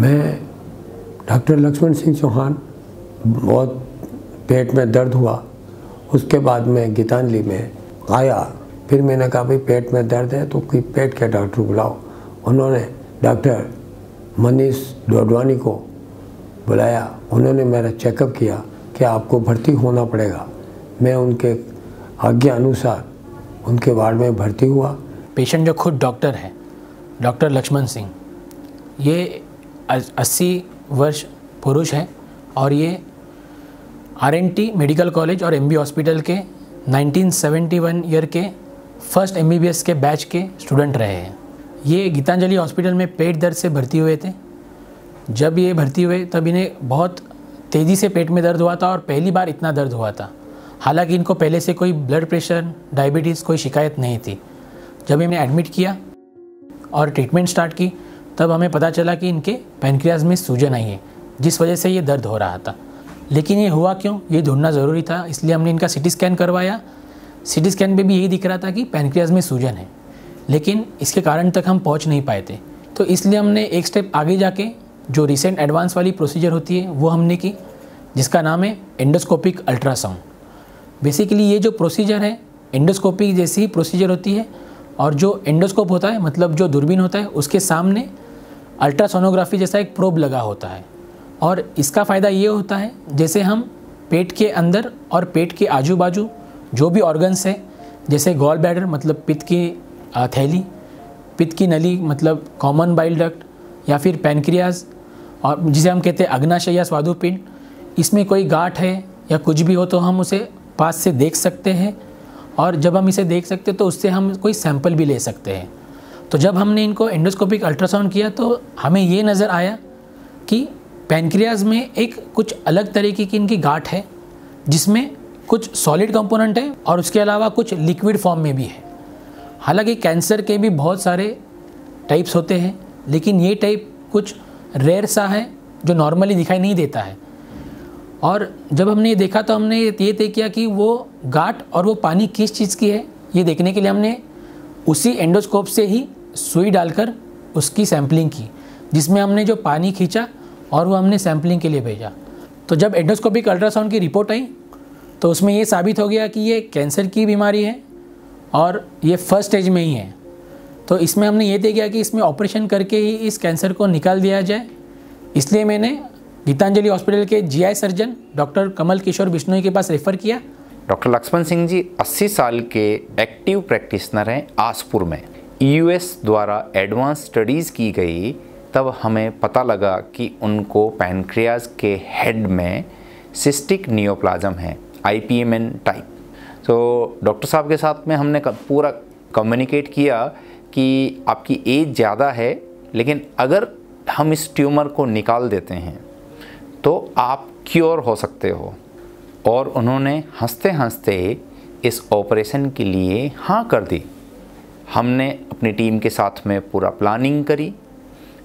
मैं डॉक्टर लक्ष्मण सिंह चौहान, बहुत पेट में दर्द हुआ। उसके बाद मैं गीतांजलि में आया। फिर मैंने कहा भाई पेट में दर्द है तो कोई पेट के डॉक्टर बुलाओ। उन्होंने डॉक्टर मनीष डोडवानी को बुलाया। उन्होंने मेरा चेकअप किया कि आपको भर्ती होना पड़ेगा। मैं उनके आज्ञा अनुसार उनके वार्ड में भर्ती हुआ। पेशेंट जो खुद डॉक्टर है, डॉक्टर लक्ष्मण सिंह, ये 80 वर्ष पुरुष है और ये RNT मेडिकल कॉलेज और MB हॉस्पिटल के 1971 ईयर के फर्स्ट MBBS के बैच के स्टूडेंट रहे हैं। ये गीतांजलि हॉस्पिटल में पेट दर्द से भर्ती हुए थे। जब ये भर्ती हुए तब इन्हें बहुत तेज़ी से पेट में दर्द हुआ था और पहली बार इतना दर्द हुआ था। हालांकि इनको पहले से कोई ब्लड प्रेशर, डायबिटीज़ कोई शिकायत नहीं थी। जब इन्हें एडमिट किया और ट्रीटमेंट स्टार्ट की तब हमें पता चला कि इनके पैनक्रियाज में सूजन आई है, जिस वजह से ये दर्द हो रहा था। लेकिन ये हुआ क्यों, ये ढूंढना ज़रूरी था। इसलिए हमने इनका CT स्कैन करवाया। CT स्कैन पे भी यही दिख रहा था कि पैनक्रियाज में सूजन है, लेकिन इसके कारण तक हम पहुंच नहीं पाए थे। तो इसलिए हमने एक स्टेप आगे जाके जो रिसेंट एडवांस वाली प्रोसीजर होती है वो हमने की, जिसका नाम है एंडोस्कोपिक अल्ट्रासाउंड। बेसिकली ये जो प्रोसीजर है एंडोस्कोपी जैसी ही प्रोसीजर होती है, और जो एंडोस्कोप होता है मतलब जो दूरबीन होता है उसके सामने अल्ट्रासोनोग्राफी जैसा एक प्रोब लगा होता है। और इसका फ़ायदा ये होता है जैसे हम पेट के अंदर और पेट के आजू बाजू जो भी ऑर्गन्स है, जैसे गॉल ब्लैडर मतलब पित्त की थैली, पित्त की नली मतलब कॉमन बाइल डक्ट, या फिर पैनक्रियाज और जिसे हम कहते हैं अग्नाशय या स्वादुपिंड, इसमें कोई गांठ है या कुछ भी हो तो हम उसे पास से देख सकते हैं। और जब हम इसे देख सकते हैं तो उससे हम कोई सैंपल भी ले सकते हैं। तो जब हमने इनको एंडोस्कोपिक अल्ट्रासाउंड किया तो हमें ये नज़र आया कि पैनक्रियाज में एक कुछ अलग तरीके की इनकी गांठ है, जिसमें कुछ सॉलिड कंपोनेंट है और उसके अलावा कुछ लिक्विड फॉर्म में भी है। हालांकि कैंसर के भी बहुत सारे टाइप्स होते हैं, लेकिन ये टाइप कुछ रेयर सा है जो नॉर्मली दिखाई नहीं देता है। और जब हमने ये देखा तो हमने ये तय किया कि वो गांठ और वो पानी किस चीज़ की है, ये देखने के लिए हमने उसी एंडोस्कोप से ही सुई डालकर उसकी सैम्पलिंग की, जिसमें हमने जो पानी खींचा और वो हमने सैम्पलिंग के लिए भेजा। तो जब एंडोस्कोपिक अल्ट्रासाउंड की रिपोर्ट आई तो उसमें ये साबित हो गया कि ये कैंसर की बीमारी है और ये फर्स्ट स्टेज में ही है। तो इसमें हमने ये तय किया कि इसमें ऑपरेशन करके ही इस कैंसर को निकाल दिया जाए। इसलिए मैंने गीतांजलि हॉस्पिटल के GI surgeon doctor Kamal Kishore Bishnoi के पास रेफ़र किया। डॉक्टर लक्ष्मण सिंह जी 80 साल के एक्टिव प्रैक्टिशनर हैं आसपुर में। US द्वारा एडवांस स्टडीज़ की गई, तब हमें पता लगा कि उनको पैनक्रियाज के हेड में सिस्टिक नियोप्लाज्म है, IPMN टाइप। तो डॉक्टर साहब के साथ में हमने पूरा कम्युनिकेट किया कि आपकी एज ज़्यादा है, लेकिन अगर हम इस ट्यूमर को निकाल देते हैं तो आप क्योर हो सकते हो। और उन्होंने हंसते हंसते इस ऑपरेशन के लिए हाँ कर दी। हमने अपनी टीम के साथ में पूरा प्लानिंग करी,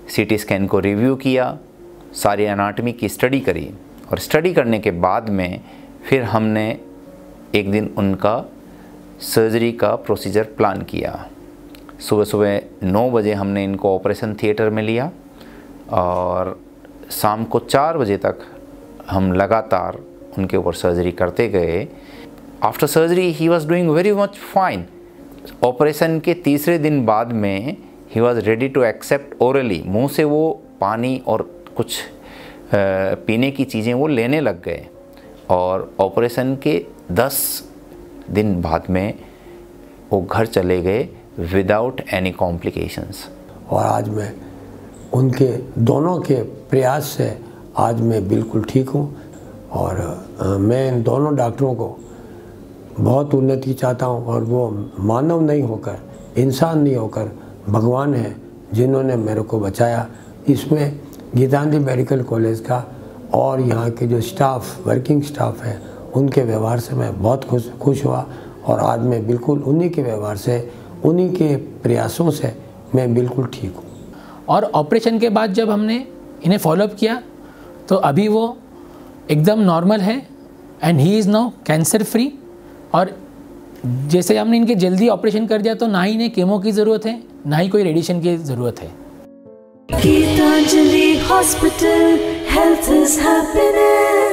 CT स्कैन को रिव्यू किया, सारी एनाटॉमी की स्टडी करी, और स्टडी करने के बाद में फिर हमने एक दिन उनका सर्जरी का प्रोसीजर प्लान किया। सुबह सुबह 9 बजे हमने इनको ऑपरेशन थिएटर में लिया और शाम को 4 बजे तक हम लगातार उनके ऊपर सर्जरी करते गए। आफ्टर सर्जरी ही was doing very much fine. Operation के तीसरे दिन बाद में ही was ready to accept orally, मुंह से वो पानी और कुछ पीने की चीज़ें वो लेने लग गए। और ऑपरेशन के 10 दिन बाद में वो घर चले गए विदाउट एनी कॉम्प्लिकेशंस। और आज मैं उनके दोनों के प्रयास से आज मैं बिल्कुल ठीक हूँ। और मैं इन दोनों डॉक्टरों को बहुत उन्नति चाहता हूँ। और वो मानव नहीं होकर, इंसान नहीं होकर भगवान है जिन्होंने मेरे को बचाया। इसमें गीतांजलि मेडिकल कॉलेज का और यहाँ के जो स्टाफ, वर्किंग स्टाफ है, उनके व्यवहार से मैं बहुत खुश हुआ। और आज मैं बिल्कुल उन्हीं के व्यवहार से, उन्हीं के प्रयासों से मैं बिल्कुल ठीक हूँ। और ऑपरेशन के बाद जब हमने इन्हें फॉलोअप किया तो अभी वो एकदम नॉर्मल है and he is now cancer free. और जैसे हमने इनके जल्दी ऑपरेशन कर दिया तो ना ही इन्हें केमो की ज़रूरत है, ना ही कोई रेडिएशन की ज़रूरत है। Geetanjali Hospital, health is happiness.